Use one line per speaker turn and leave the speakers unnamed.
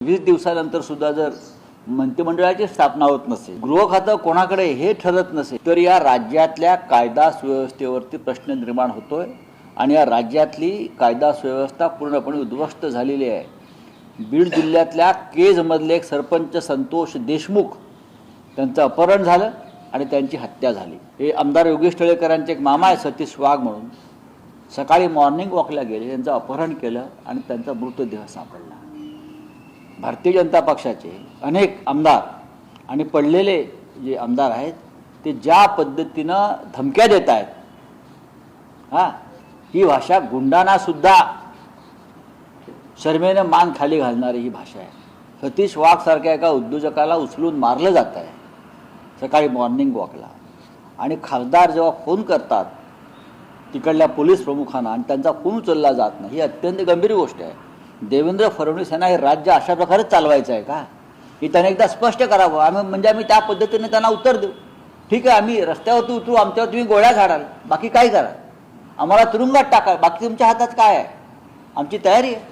20 दिवसानंतर सुद्धा जर मंत्रिमंडळाची स्थापना होत नसेल, गृह खातं कोणाकडे हे ठरत नसेल, तर या राज्यातल्या कायदा सुव्यवस्थेवरती प्रश्न निर्माण होतोय आणि या राज्यातली कायदा सुव्यवस्था पूर्णपणे उद्ध्वस्त झालेली आहे. बीड जिल्ह्यातल्या केजमधले एक सरपंच संतोष देशमुख त्यांचं अपहरण झालं आणि त्यांची हत्या झाली. हे आमदार योगेश टिळेकरांचे एक मामा आहे सतीश वाघ म्हणून, सकाळी मॉर्निंग वॉकला गेले, त्यांचं अपहरण केलं आणि त्यांचा मृतदेह सापडला. भारतीय जनता पक्षाचे अनेक आमदार आणि पडलेले जे आमदार आहेत ते ज्या पद्धतीनं धमक्या देत आहेत, ही भाषा गुंडांना सुद्धा शर्मेनं मान खाली घालणारी ही भाषा आहे. सतीश वाघ सारख्या एका उद्योजकाला उचलून मारलं जात आहे सकाळी मॉर्निंग वॉकला, आणि खासदार जेव्हा फोन करतात तिकडल्या पोलीस प्रमुखांना आणि त्यांचा फोन उचलला जात नाही, ही अत्यंत गंभीर गोष्ट आहे. देवेंद्र फडणवीस यांना हे राज्य अशा प्रकारे चालवायचं आहे का? की त्याने एकदा स्पष्ट करावं. आम्ही त्या पद्धतीने त्यांना उत्तर देऊ. ठीक आहे, आम्ही रस्त्यावरती उतरू, आमच्यावर तुम्ही गोळ्या झाडाल, बाकी काय करा, आम्हाला तुरुंगात टाका, बाकी तुमच्या हातात काय आहे, आमची तयारी आहे.